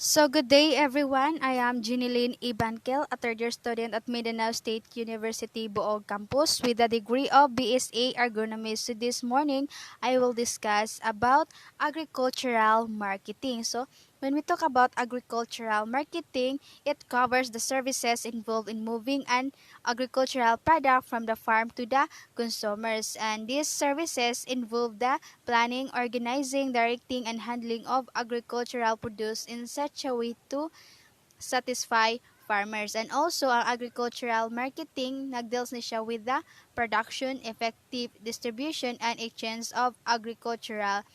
So good day everyone. I am Jenelyn Banquil, a third year student at Mindanao State University Boog campus with a degree of BSA Agronomy. So this morning I will discuss about agricultural marketing. So when we talk about agricultural marketing, it covers the services involved in moving an agricultural product from the farm to the consumers, and these services involve the planning, organizing, directing, and handling of agricultural produce in such a way to satisfy farmers. And also, ang agricultural marketing, nagdeals ni siya with the production, effective distribution, and exchange of agricultural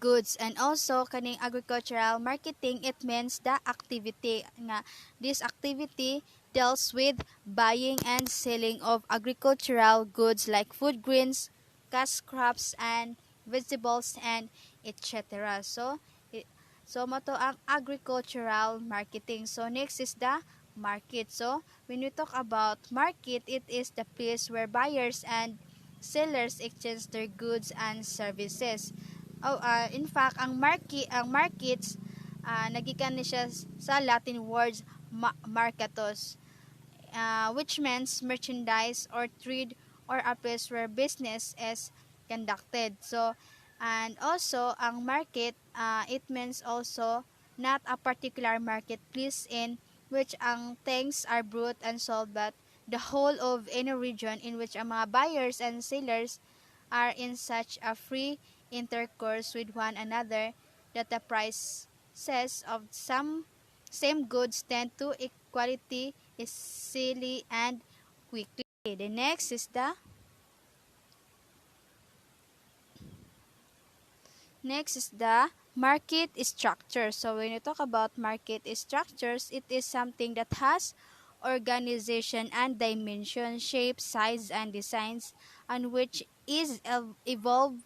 goods. And also, kaning agricultural marketing, it means the activity nga. This activity deals with buying and selling of agricultural goods like food grains, cash crops, and vegetables, and etc. So mo to ang agricultural marketing. So next is the market. So when we talk about market, it is the place where buyers and sellers exchange their goods and services. In fact, ang markets, nagikan ni siya sa Latin words marketos, which means merchandise or trade or a place where business is conducted. So, and also, ang market, it means also not a particular marketplace in which ang things are brought and sold, but the whole of any region in which ang mga buyers and sellers are in such a free intercourse with one another that the prices of some same goods tend to equality easily and quickly. The next is the market structure. So when you talk about market structures, it is something that has organization and dimension, shape, size, and designs, and which is evolved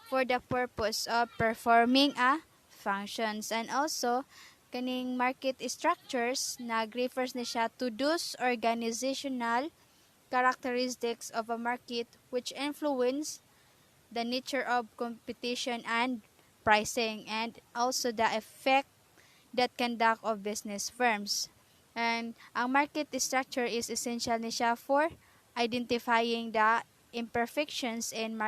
for the purpose of performing a functions. And also, kaning market structures, nag-refers na siya to those organizational characteristics of a market which influence the nature of competition and pricing, and also the effect that conduct of business firms. And ang market structure is essential ni siya for identifying the imperfections in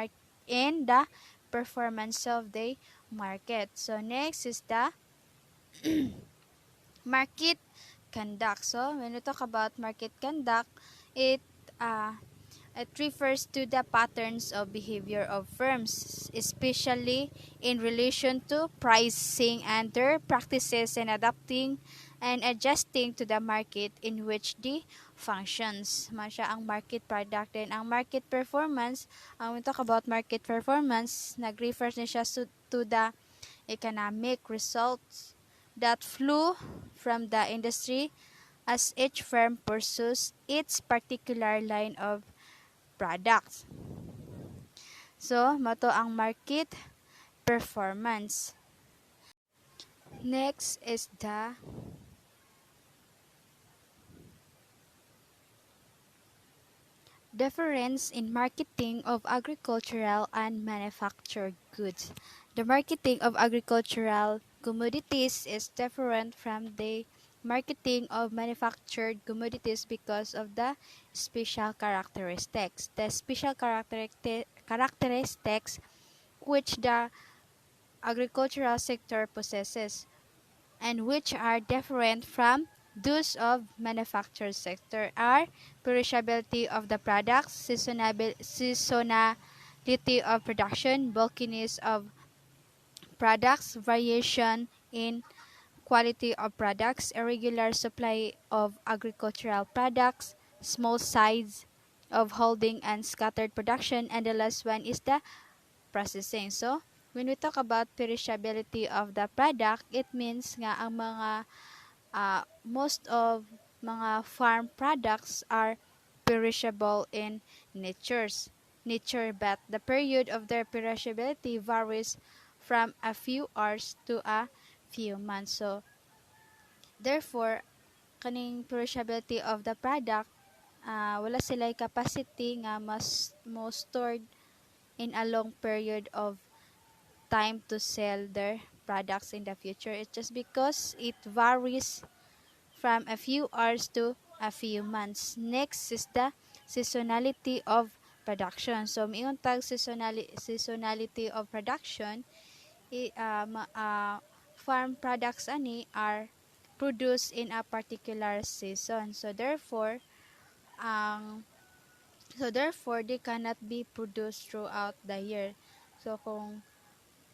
the performance of the market. So next is the market conduct. So when we talk about market conduct, it uh, it refers to the patterns of behavior of firms, especially in relation to pricing and their practices, and adapting and adjusting to the market in which the functions. Masya ang market product. Then ang market performance, when we talk about market performance, nag-refers na siya to the economic results that flow from the industry as each firm pursues its particular line of products. So, mato ang market performance. Next is the difference in marketing of agricultural and manufactured goods. The marketing of agricultural commodities is different from the marketing of manufactured commodities because of the special characteristics. The special characteristics which the agricultural sector possesses, and which are different from those of manufactured sector, are perishability of the products, seasonality of production, bulkiness of products, variation in quality of products, irregular supply of agricultural products, small size of holding and scattered production, and the last one is the processing. So, when we talk about perishability of the product, it means nga ang mga most of mga farm products are perishable in nature, but the period of their perishability varies from a few hours to a few months. So, therefore, kaning perishability of the product, wala sila capacity nga mo stored in a long period of time to sell their products in the future. It's just because it varies from a few hours to a few months. Next is the seasonality of production. So, mayroon tag seasonality of production. Farm products ani are produced in a particular season. Ang so therefore they cannot be produced throughout the year. So kung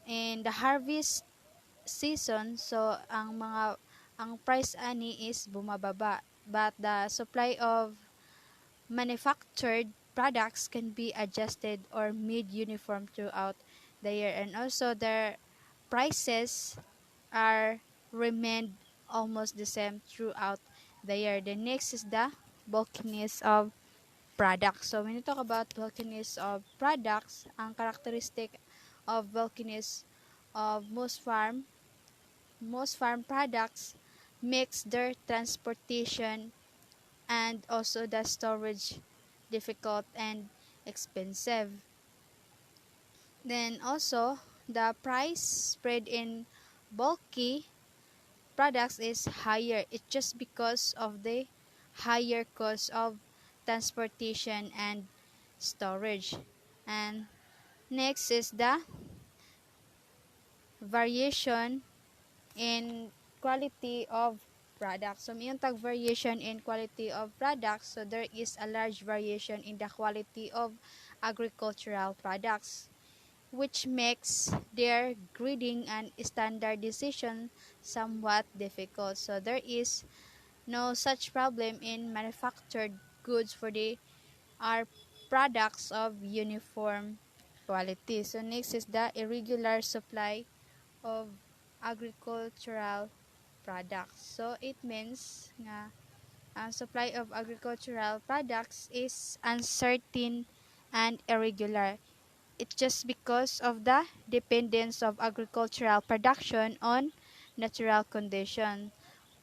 in the harvest season, so ang price ani is bumababa, but the supply of manufactured products can be adjusted or made uniform throughout the year, and also their prices are remained almost the same throughout the year. The next is the bulkiness of products. So when you talk about bulkiness of products, ang characteristic of bulkiness of most farm products makes their transportation and also the storage difficult and expensive. Then also the price spread in bulky products is higher. It's just because of the higher cost of transportation and storage. And next is the variation in quality of products. So, mayroon tag variation in quality of products. So, there is a large variation in the quality of agricultural products, which makes their grading and standardization somewhat difficult. So, there is no such problem in manufactured goods for they are products of uniform quality. So, next is the irregular supply of agricultural products. So it means nga ang supply of agricultural products is uncertain and irregular. It's just because of the dependence of agricultural production on natural conditions.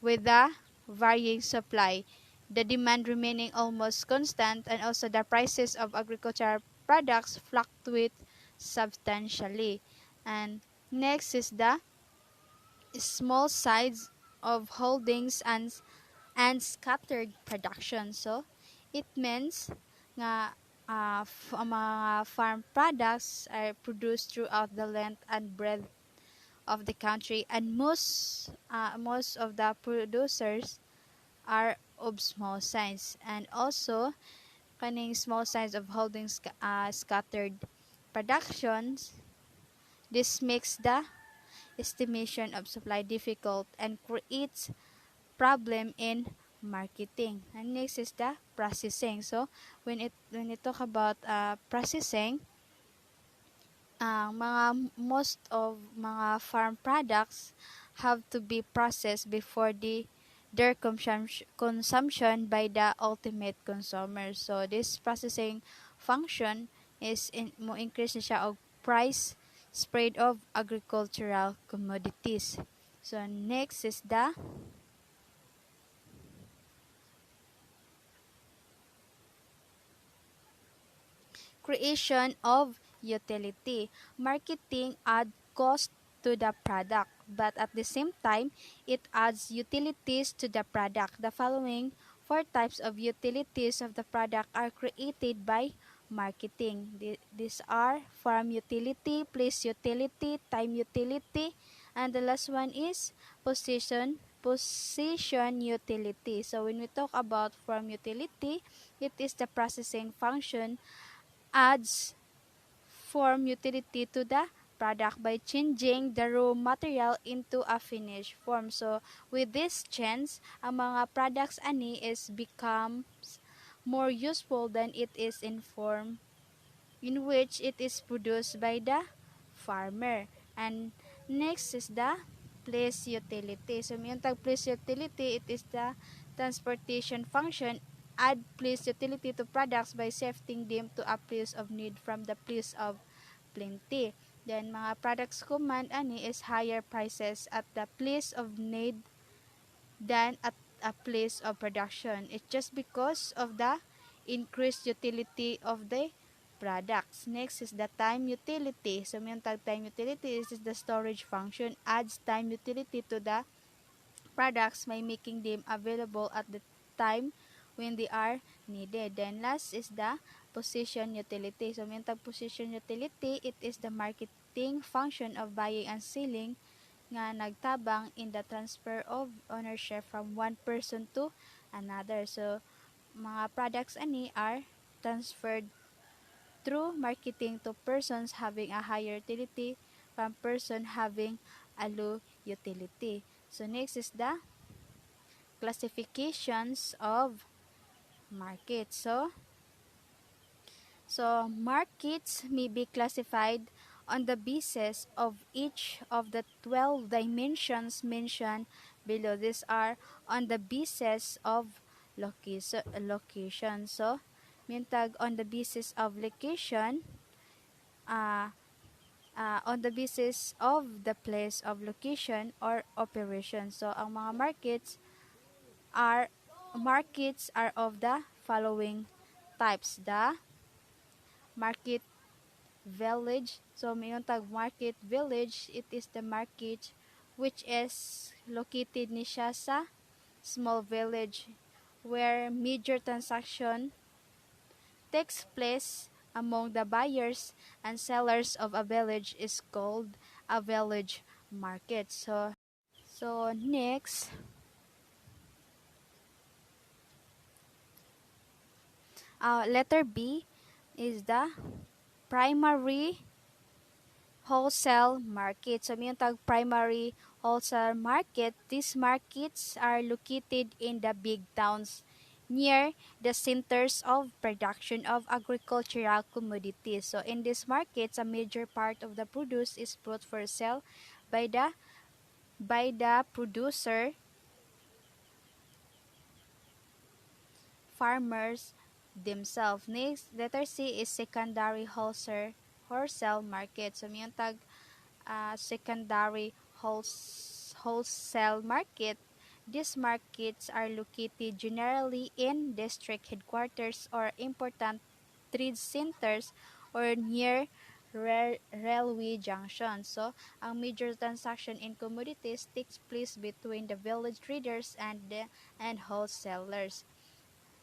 With the varying supply, the demand remaining almost constant, and also the prices of agricultural products fluctuate substantially. And next is the small size of holdings and scattered production. So it means nga ang mga farm products are produced throughout the length and breadth of the country, and most of the producers are of small size, and also kaning small size of holdings scattered productions. This makes the estimation of supply difficult and creates problem in marketing. And next is the processing. So when it talk about processing, most of mga farm products have to be processed before their consumption by the ultimate consumer. So this processing function is mo increase na siya og price spread of agricultural commodities. So next is the creation of utility. Marketing adds cost to the product, but at the same time, it adds utilities to the product. The following four types of utilities of the product are created by marketing. These are farm utility, place utility, time utility, and the last one is position utility. So when we talk about farm utility, it is the processing function adds form utility to the product by changing the raw material into a finished form. So, with this change, ang mga products ani is becomes more useful than it is in form in which it is produced by the farmer. And next is the place utility. So, yung tag place utility, it is the transportation function add place utility to products by shifting them to a place of need from the place of plenty. Then, mga products command ani is higher prices at the place of need than at a place of production. It's just because of the increased utility of the products. Next is the time utility. So, may tag time utility is the storage function adds time utility to the products by making them available at the time when they are needed. Then last is the position utility. So, may tag position utility, it is the marketing function of buying and selling nga nagtabang in the transfer of ownership from one person to another. So, mga products ani are transferred through marketing to persons having a higher utility from person having a low utility. So next is the classifications of markets. So markets may be classified on the basis of each of the 12 dimensions mentioned below. These are on the basis of location. So, mintag on the basis of location, uh, on the basis of the place of location or operation. So, ang mga markets are of the following types. The market village. So, mayroon tag market village. It is the market which is located ni siya sa small village where major transaction takes place among the buyers and sellers of a village is called a village market. So next, letter B is the primary wholesale market. So, may tag primary wholesale market. These markets are located in the big towns near the centers of production of agricultural commodities. So, in these markets, a major part of the produce is brought for sale by the producer, farmers themselves. Next, letter C is secondary wholesale market. So, may tag secondary wholesale market. These markets are located generally in district headquarters or important trade centers or near railway junctions. So, ang major transaction in commodities takes place between the village traders and wholesalers.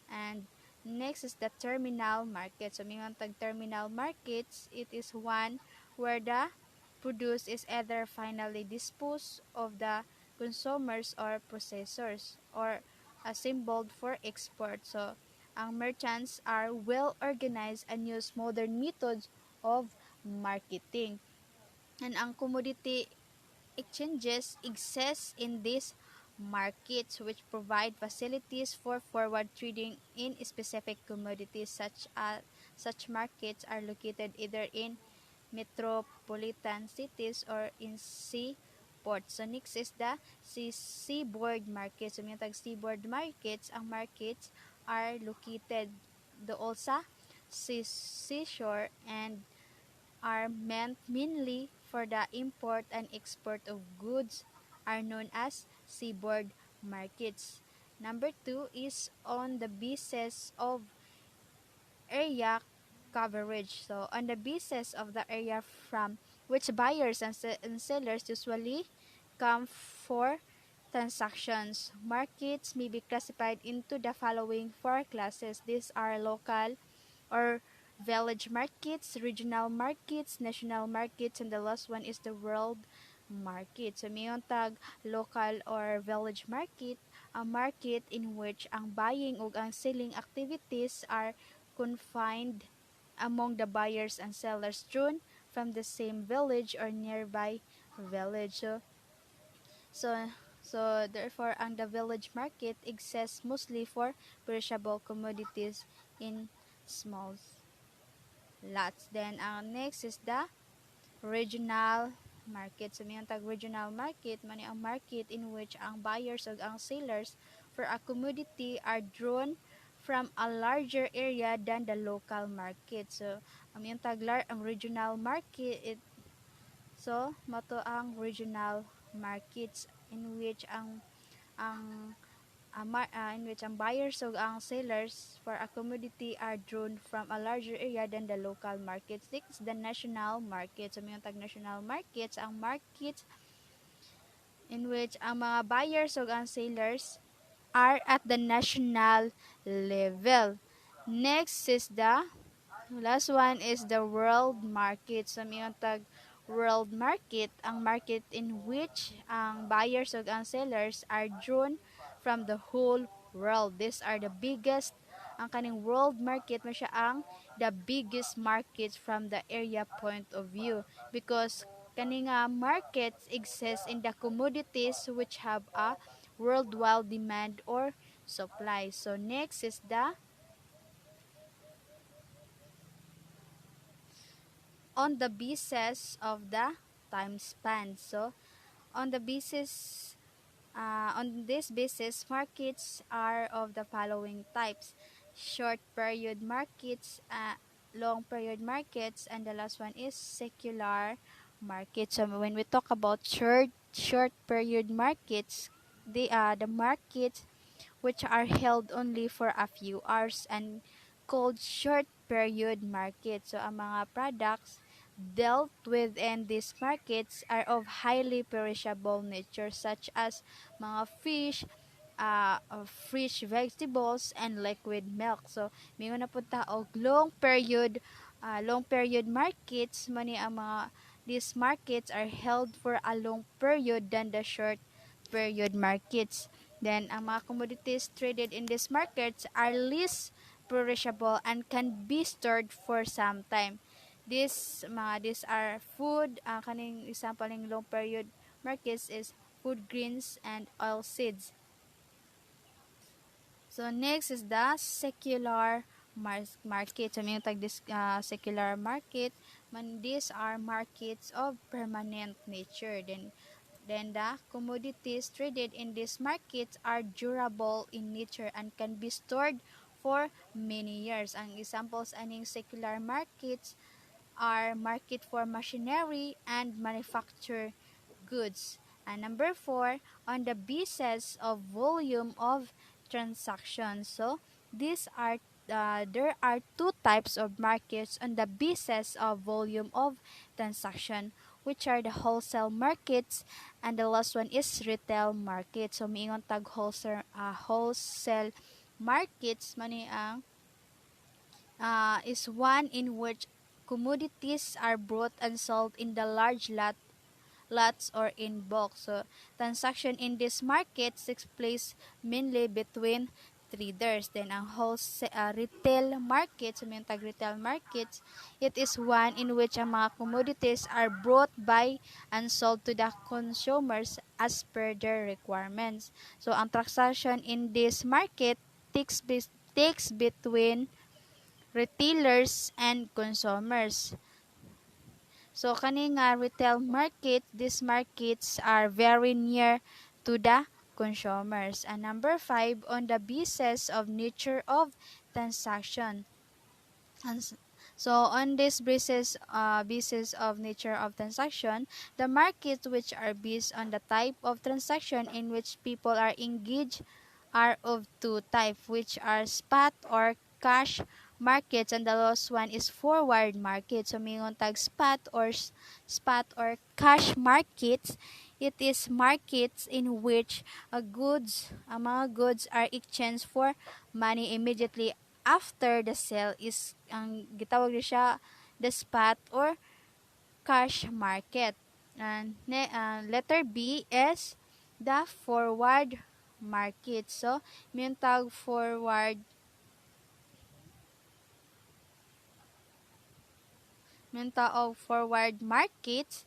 And next is the terminal market. So, mayroon tag terminal markets. It is one where the produce is either finally disposed of the consumers or processors or assembled for export. So, ang merchants are well organized and use modern methods of marketing. And ang commodity exchanges exist in these markets which provide facilities for forward trading in specific commodities such markets are located either in metropolitan cities or in seaports. So next is the seaboard markets. So may tag seaboard markets, ang markets are located dool sa seashore and are meant mainly for the import and export of goods are known as seaboard markets. Number 2 is on the basis of area coverage. So, on the basis of the area from which buyers and sellers usually come for transactions, markets may be classified into the following four classes. These are local or village markets, regional markets, national markets, and the last one is the world market. So, mayroon tag local or village market, a market in which ang buying ug ang selling activities are confined among the buyers and sellers drawn from the same village or nearby village. So, so therefore, ang the village market exists mostly for perishable commodities in small lots. Then, ang next is the regional market. So, mayroon tag regional market, mani ang market in which ang buyers o ang sellers for a commodity are drawn from a larger area than the local market. So, ang mayroon tag ang regional market, so, mato ang regional markets in which ang in which ang buyers o ang sellers for a commodity are drawn from a larger area than the local markets. Next, the national market. So, may tag national markets, ang markets in which ang mga buyers o ang sellers are at the national level. Next is the last one is the world market. So, may tag world market, ang market in which ang buyers o ang sellers are drawn from the whole world. These are the biggest, ang kaning world market mo siya ang the biggest markets from the area point of view because kaning markets exist in the commodities which have a worldwide demand or supply. So next is the on the basis of the time span. So on the basis on this basis, markets are of the following types: short period markets, long period markets, and the last one is secular markets. So when we talk about short period markets, they are the markets which are held only for a few hours and called short period markets. So ang mga products dealt within these markets are of highly perishable nature such as mga fish, fresh vegetables, and liquid milk. So, mingon na punta og long period markets, mani ang mga these markets are held for a long period than the short period markets. Then, ang mga commodities traded in these markets are less perishable and can be stored for some time. These are food, kaning example ng long period markets is food grains and oil seeds. So next is the secular market. So may tag this secular market, man these are markets of permanent nature. Then the commodities traded in these markets are durable in nature and can be stored for many years. Ang examples aning secular markets are market for machinery and manufacture goods. And number 4, on the basis of volume of transactions. So, these are there are two types of markets on the basis of volume of transaction, which are the wholesale markets and the last one is retail market. So, miingon tag wholesale markets mani ang is one in which commodities are bought and sold in the large lots or in bulk. So, transaction in this market takes place mainly between traders. Then, ang retail market, so may tag retail markets, it is one in which ang mga commodities are brought by and sold to the consumers as per their requirements. So, ang transaction in this market takes between retailers and consumers. So kani nga retail market, these markets are very near to the consumers. And number 5, on the basis of nature of transaction. So on this basis of nature of transaction, the markets which are based on the type of transaction in which people are engaged are of two types, which are spot or cash markets, and the last one is forward market. So mingon tag spot or cash markets, it is markets in which mga goods are exchanged for money immediately after the sale is ang gitawag ni siya the spot or cash market. And letter B is the forward market. So, may tawag forward markets.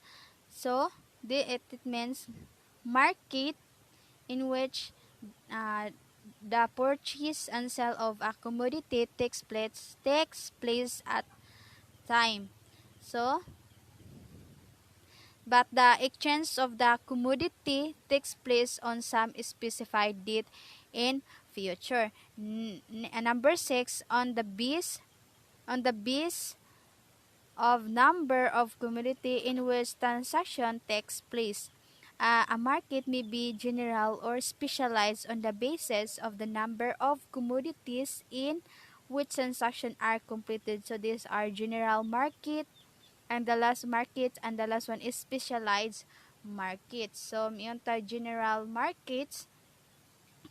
So, it means market in which the purchase and sale of a commodity takes place at time. So, but the exchange of the commodity takes place on some specified date in future. Number 6, on the base of number of commodity in which transaction takes place. A market may be general or specialized on the basis of the number of commodities in which transactions are completed. So these are general market and the last market, and the last one is specialized markets. So yung general markets,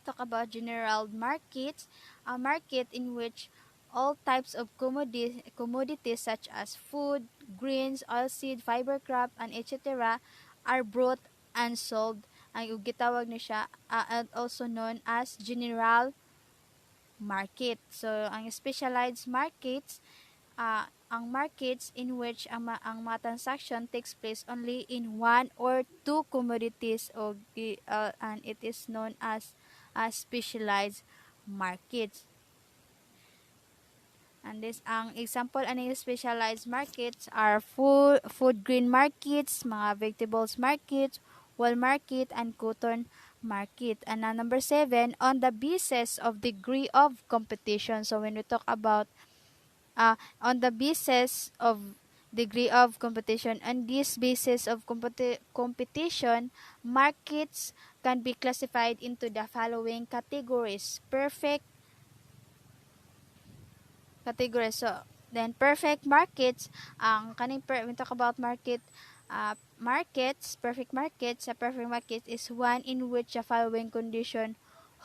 talk about general markets, a market in which all types of commodities such as food, grains, oilseed, fiber crop, and etc. are brought and sold. Ang gitawag na siya, and also known as general market. So, ang specialized markets, ang markets in which ang mga transaction takes place only in one or two commodities, and it is known as specialized markets. And this ang example ani specialized markets are food grain markets, mga vegetables markets, wool market, and cotton market. And number 7, on the basis of degree of competition. So when we talk about on the basis of degree of competition, on this basis of competition, markets can be classified into the following categories: perfect categories. So then perfect markets, ang we talk about perfect markets. A perfect market is one in which the following condition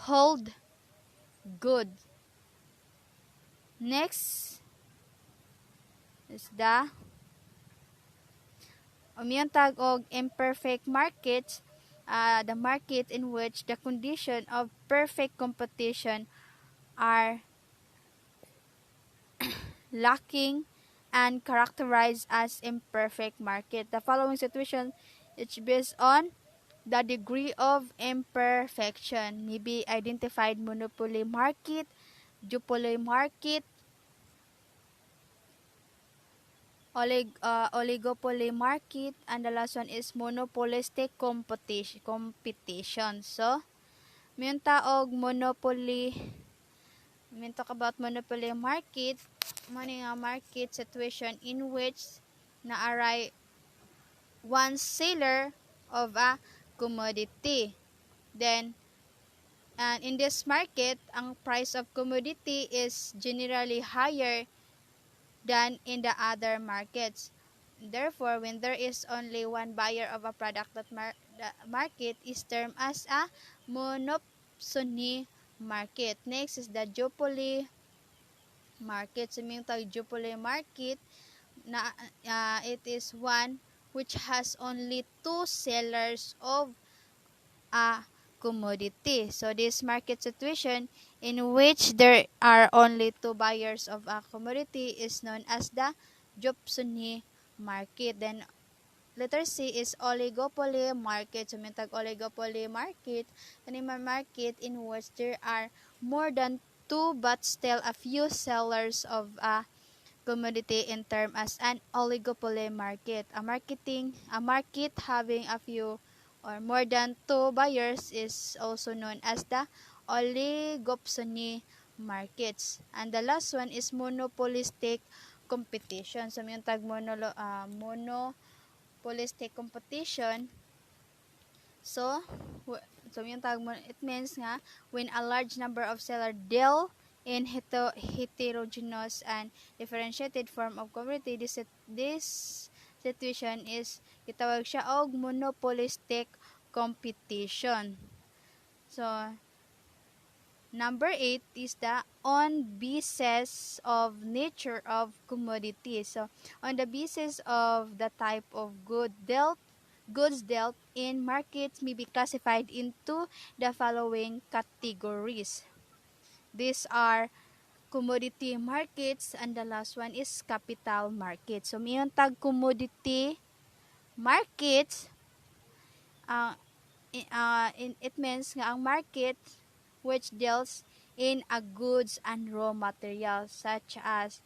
hold good. Next is the umiyang tag og imperfect markets, the market in which the condition of perfect competition are lacking and characterized as imperfect market. The following situation is based on the degree of imperfection. Maybe identified monopoly market, duopoly market, oligopoly market, and the last one is monopolistic competition. So, mayroon taog monopoly. When talk about monopoly market, money nga market situation in which naaray one seller of a commodity. Then, and in this market, ang price of commodity is generally higher than in the other markets. Therefore, when there is only one buyer of a product, the market is termed as a monopsony market. Next is the duopoly market. So, yung duopoly market, na it is one which has only two sellers of a commodity. So this market situation in which there are only two buyers of a commodity is known as the Jobsoni market. Then letter C is oligopoly market. So may oligopoly market, kanima market in which there are more than two but still a few sellers of a commodity in term as an oligopoly market. A market having a few or more than two buyers is also known as the oligopsony markets. And the last one is monopolistic competition. So, yung tag monopolistic competition. So, yung tag mo, it means nga when a large number of sellers deal in heterogeneous and differentiated form of commodity, this situation is gitawag siya og monopolistic competition. So, number 8 is the on basis of nature of commodity. So, on the basis of the type of goods dealt in markets may be classified into the following categories. These are commodity markets, and the last one is capital markets. So, mayroon tag commodity markets, it means nga ang market which deals in a goods and raw materials such as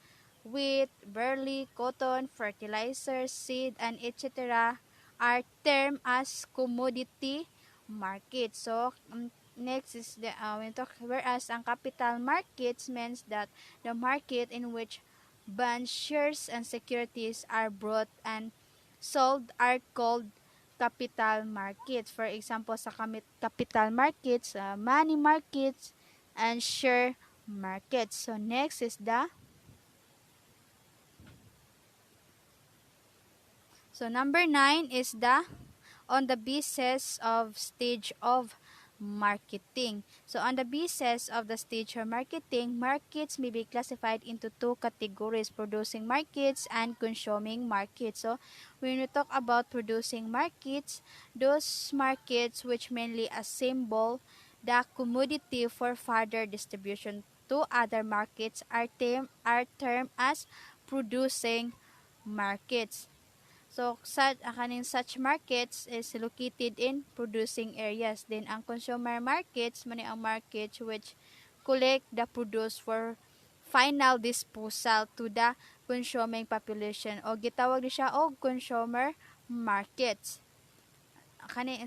wheat, barley, cotton, fertilizers, seed, and etc. are termed as commodity market. So, next is the whereas ang capital markets means that the market in which bonds, shares, and securities are bought and sold are called capital markets. For example, sa capital markets, money markets, and share markets. So next is the So number 9 is the on the basis of stage of marketing. So on the basis of the stage of marketing, markets may be classified into two categories: producing markets and consuming markets. So when we talk about producing markets, those markets which mainly assemble the commodity for further distribution to other markets are termed as producing markets. So, such markets is located in producing areas. Then, ang consumer markets, mani ang markets which collect the produce for final disposal to the consuming population. O gitawag ni siya og consumer markets.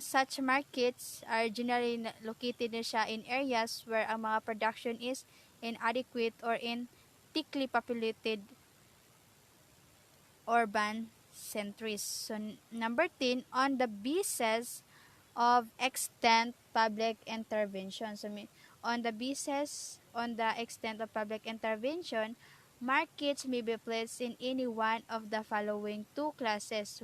Such markets are generally located na siya in areas where ang mga production is inadequate or in thickly populated urban centers. So, number 10, on the basis of extent public intervention. So, on the extent of public intervention, markets may be placed in any one of the following two classes.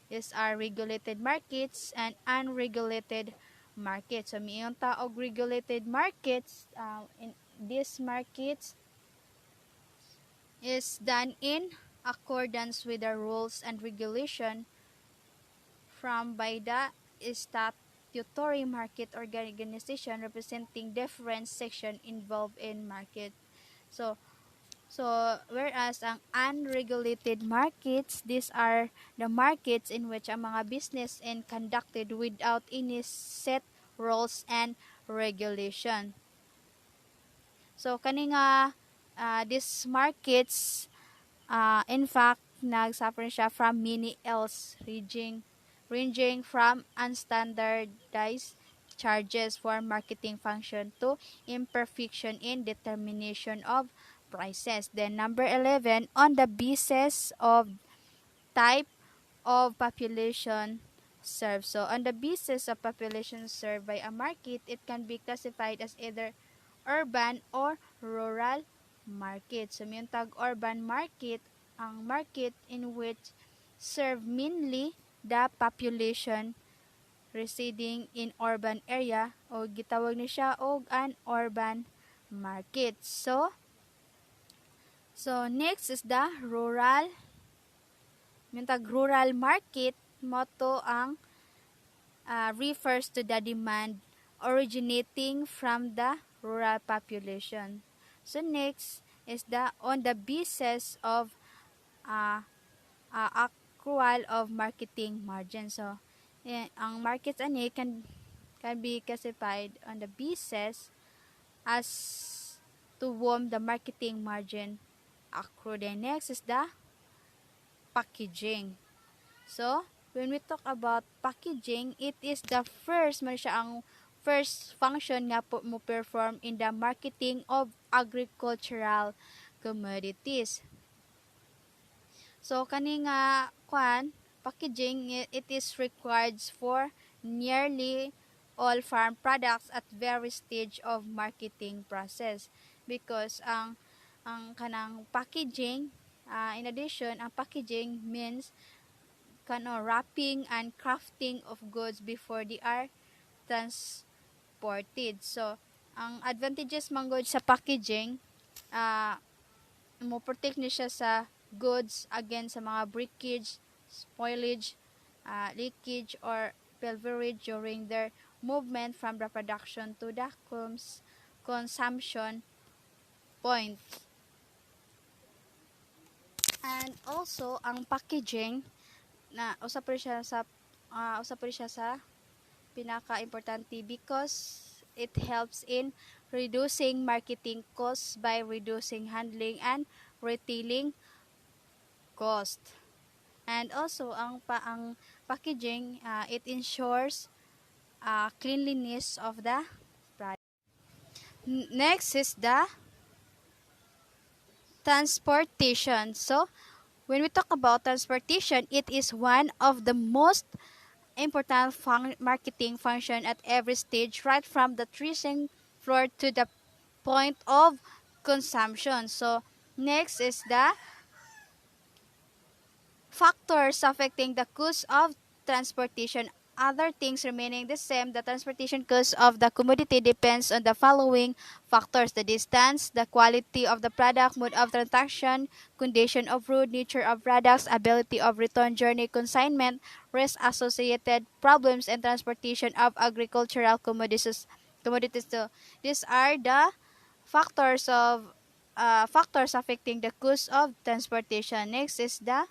These are regulated markets and unregulated markets. So, may taog regulated markets, in these markets is done in accordance with the rules and regulation from by the statutory market organization representing different section involved in market. So, whereas ang unregulated markets, these are the markets in which ang mga business and conducted without any set rules and regulation. So, kani nga these markets, in fact, nagsuffer siya from many ills ranging from unstandardized charges for marketing function to imperfection in determination of prices. Then number 11, on the basis of type of population served. So on the basis of population served by a market, it can be classified as either urban or rural market. So may tag urban market, ang market in which serve mainly the population residing in urban area o gitawag ni siya og an urban market. So next is the rural. Yung tag rural market moto ang refers to the demand originating from the rural population. So next is the on the basis of accrual of marketing margin. So ang markets ani can be classified on the basis as to whom the marketing margin accrue. Then next is the packaging. So, when we talk about packaging, it is the first, man siya ang first function nga po mo perform in the marketing of agricultural commodities. So, kani nga packaging, it is required for nearly all farm products at various stage of marketing process because ang kanang packaging, in addition, ang packaging means wrapping and crafting of goods before they are transported. So, ang advantages manggod sa packaging, mo protect ni siya sa goods against sa mga breakage, spoilage, leakage, or pulverage during their movement from the production to the consumption point. And also, ang packaging na usa pa siya sa pinaka-importante because it helps in reducing marketing costs by reducing handling and retailing cost. And also ang packaging, it ensures cleanliness of the product. Next is the transportation. So when we talk about transportation, it is one of the most important marketing function at every stage, right from the threshing floor to the point of consumption. So next is the factors affecting the cost of transportation. Other things remaining the same, the transportation cost of the commodity depends on the following factors: the distance, the quality of the product, mode of transaction, condition of road, nature of products, ability of return journey, consignment, risk associated, problems and transportation of agricultural commodities. So these are the factors affecting the cost of transportation. Next is the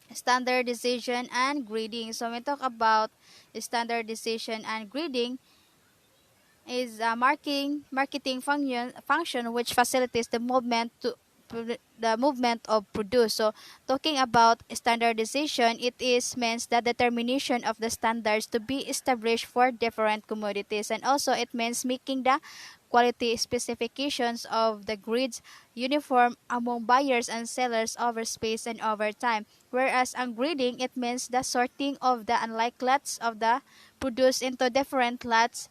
standardization and grading. So when we talk about standardization and grading, is a marketing function which facilitates the movement of produce. So talking about standardization, it is means the determination of the standards to be established for different commodities, and also it means making the quality specifications of the grids uniform among buyers and sellers over space and over time. Whereas ang grading, it means the sorting of the unlike lots of the produce into different lots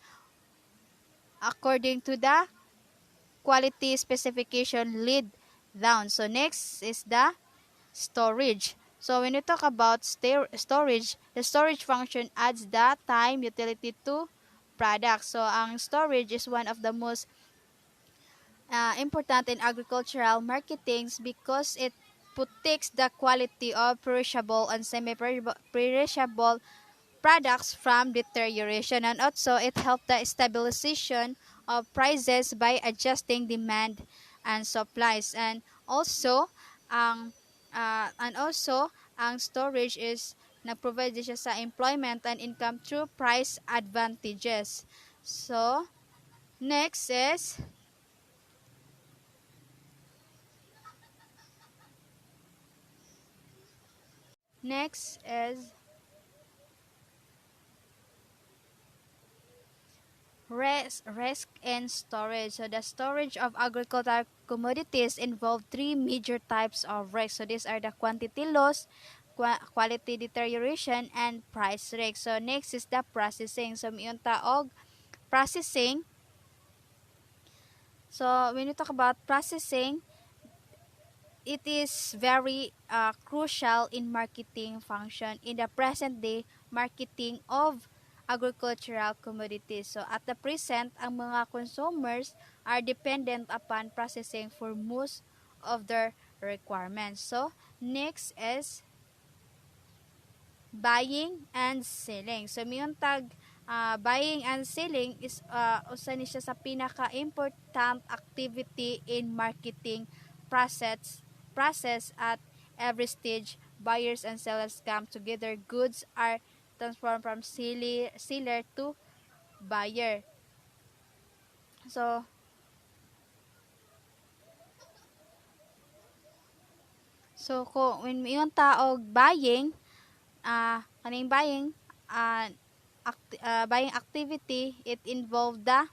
according to the quality specification lead down. So next is the storage. So when you talk about storage, the storage function adds the time utility to products. So ang storage is one of the most important in agricultural marketings because it protects the quality of perishable and semi-perishable products from deterioration, and also it helped the stabilization of prices by adjusting demand and supplies. And also ang storage is nagprovide siya sa employment and income through price advantages. So next is next is risk and storage. So the storage of agricultural commodities involve three major types of risk. So these are the quantity loss, quality deterioration, and price risk. So next is the processing. So miyon taog processing. So when you talk about processing, it is very crucial in marketing function in the present day marketing of agricultural commodities. So at the present, ang mga consumers are dependent upon processing for most of their requirements. So next is buying and selling. So miyon tag buying and selling is usa ni siya sa pinaka-important activity in marketing process at every stage. Buyers and sellers come together. Goods are transformed from seller to buyer. So kung when miyon taog buying, kaning buying activity, it involved the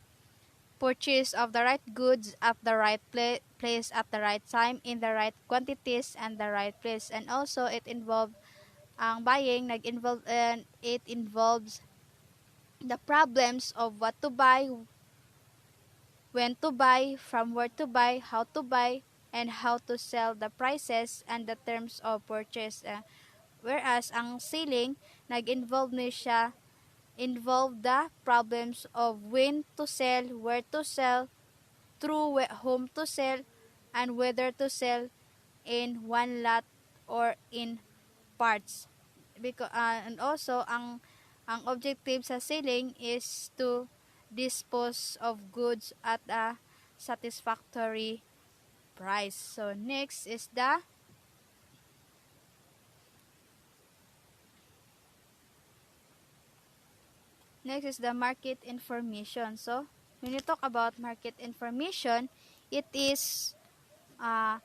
purchase of the right goods at the right place at the right time in the right quantities and the right place. And also it involved ang buying nag-involve and it involves the problems of what to buy, when to buy, from where to buy, how to buy, and how to sell, the prices and the terms of purchase. Whereas ang selling nag-involve ni siya involve the problems of when to sell, where to sell, through whom to sell, and whether to sell in one lot or in parts. And also ang objective sa selling is to dispose of goods at a satisfactory price. So next is the market information. So when you talk about market information, it is an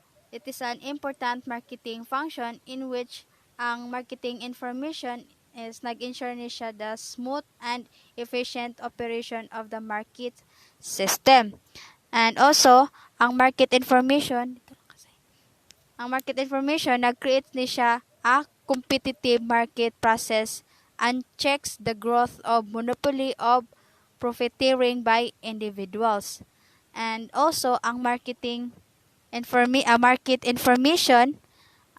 important marketing function in which ang marketing information is nag-ensure ni siya the smooth and efficient operation of the market system. And also, ang market information nag-create ni siya a competitive market process and checks the growth of monopoly of profiteering by individuals. And also, ang market information,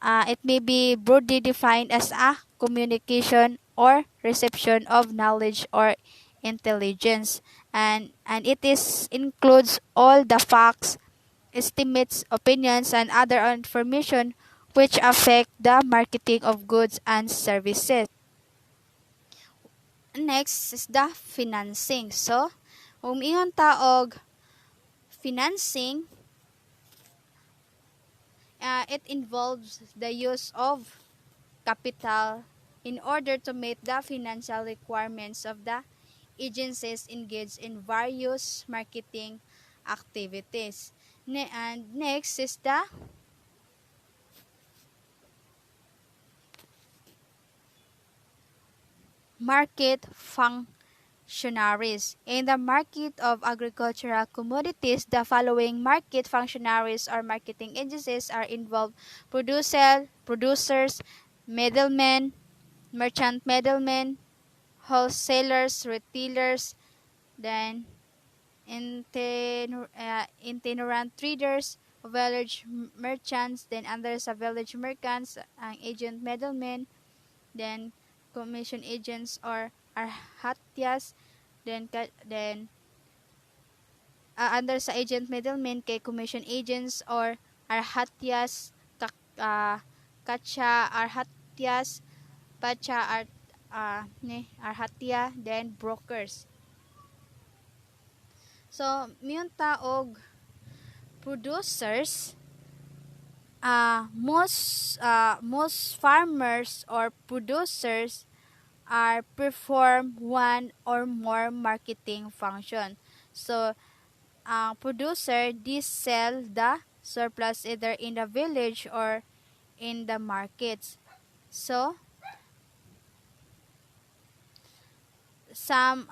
it may be broadly defined as a communication or reception of knowledge or intelligence, and it is includes all the facts, estimates, opinions, and other information which affect the marketing of goods and services. Next is the financing. So, umingon ta og financing, it involves the use of capital in order to meet the financial requirements of the agencies engaged in various marketing activities. And next is the market functionaries. In the market of agricultural commodities, the following market functionaries or marketing agencies are involved: producers, middlemen, merchant middlemen, wholesalers, retailers, then itinerant traders, village merchants, then under sa village merchants, ang agent middlemen, then commission agents or arhatias, then under sa agent middlemen kay commission agents or arhatias, katsa arhatias, pacha arhatia, then brokers. So, miyon taog producers, most farmers or producers are perform one or more marketing function. So, producer, this sell the surplus either in the village or in the markets. So, some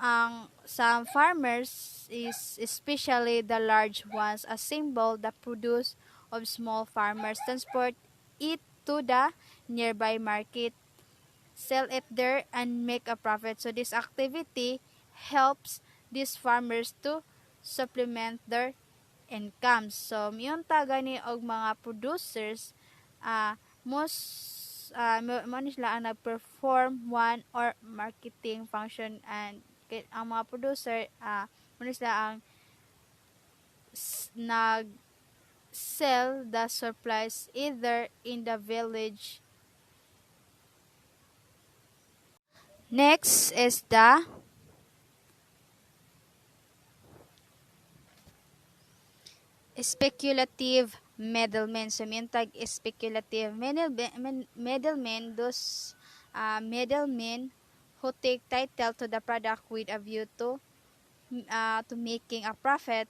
farmers, is especially the large ones, assemble the produce of small farmers, transport it to the nearby market, sell it there, and make a profit. So this activity helps these farmers to supplement their incomes. So miyon ta gani og mga producers, mo ni sila ang nag-perform one or marketing function, and ang mga producer, mo ni sila ang nag-sell the supplies either in the village. Next is the speculative middlemen. So, may tag speculative middlemen, those middlemen who take title to the product with a view to making a profit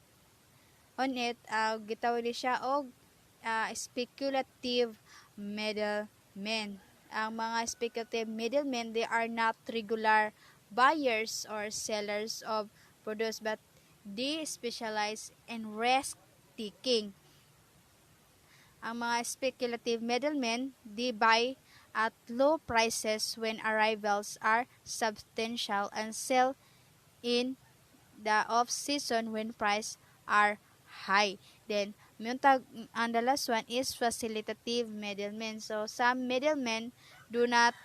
on it. Gitawag siya og speculative middlemen. Ang mga speculative middlemen, they are not regular buyers or sellers of produce, but they specialize in risk taking. Ang mga speculative middlemen, they buy at low prices when arrivals are substantial and sell in the off-season when prices are high. Then, and the last one is facilitative middlemen. So, some middlemen do not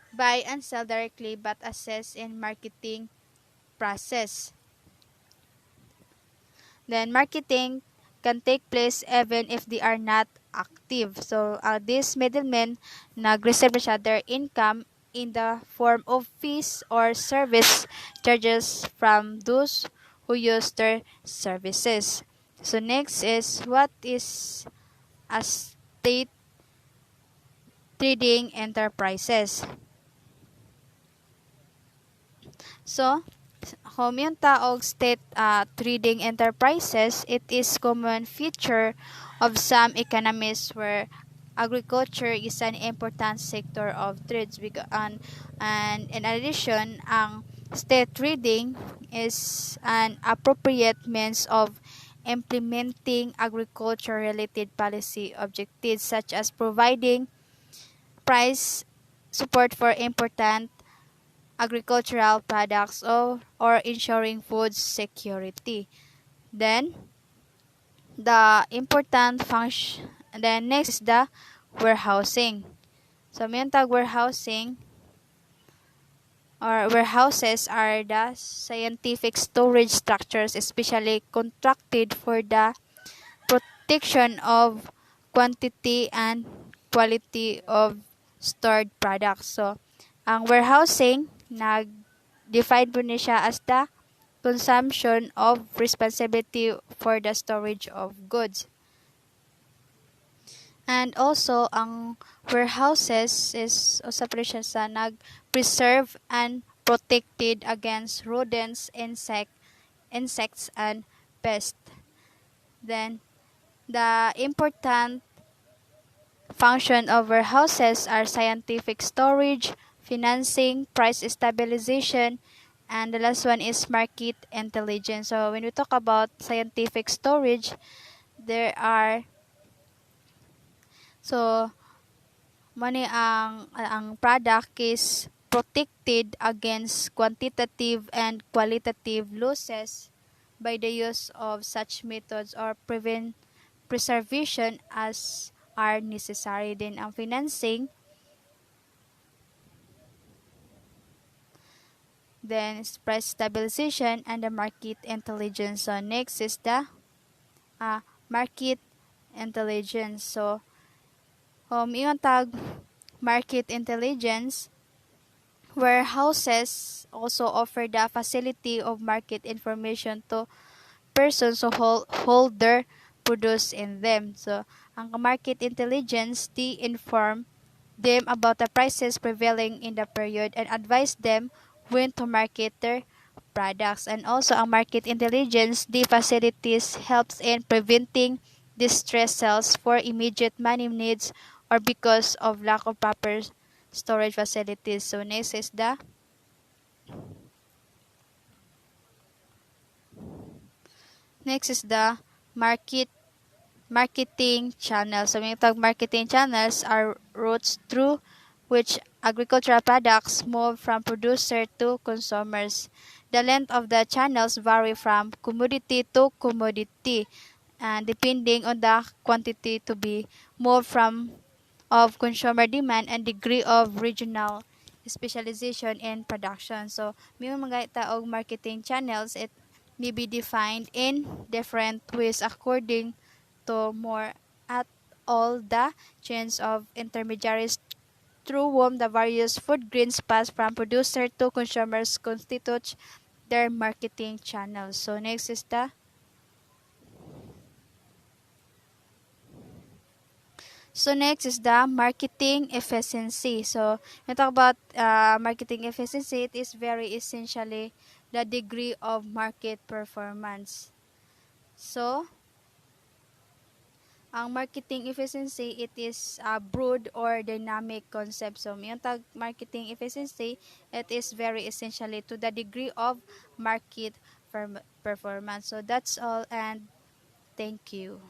buy and sell directly but assist in marketing process. Then, marketing can take place even if they are not active. So, these middlemen nag-receive siya their income in the form of fees or service charges from those who use their services. So, next is, what is a state trading enterprises? So, yung taog state trading enterprises, it is common feature of some economies where agriculture is an important sector of trades, and in addition, ang state trading is an appropriate means of implementing agriculture-related policy objectives such as providing price support for important agricultural products or ensuring food security. Then the important function then next is the warehousing. So may tag warehousing or warehouses are the scientific storage structures especially constructed for the protection of quantity and quality of stored products. So, ang warehousing, nag-define po niya siya as the consumption of responsibility for the storage of goods. And also, ang warehouses is usa pa rin siya sa nag-preserve and protected against rodents, insects, and pests. Then, the important function of warehouses are scientific storage, financing, price stabilization, and the last one is market intelligence. So when we talk about scientific storage, there are so money ang product is protected against quantitative and qualitative losses by the use of such methods or preservation as are necessary. Din ang financing, then is price stabilization and the market intelligence. So next is the market intelligence. So yung tag market intelligence, warehouses also offer the facility of market information to persons who hold their produce in them. So, ang market intelligence, they inform them about the prices prevailing in the period and advise them when to market their products. And also, ang market intelligence, the facilities helps in preventing distress sales for immediate money needs or because of lack of proper storage facilities. So, next is the market marketing channels. So, may tag marketing channels are routes through which agricultural products move from producer to consumers. The length of the channels vary from commodity to commodity, and depending on the quantity to be moved from of consumer demand and degree of regional specialization in production. So, may mga taog marketing channels, it may be defined in different ways according to more at all the chains of intermediaries through whom the various food grains pass from producer to consumers constitute their marketing channels. So next is the marketing efficiency. So when talk about marketing efficiency, it is very essentially the degree of market performance. So ang marketing efficiency, it is a broad or dynamic concept. So, yung tag marketing efficiency, it is very essentially to the degree of market performance. So, that's all and thank you.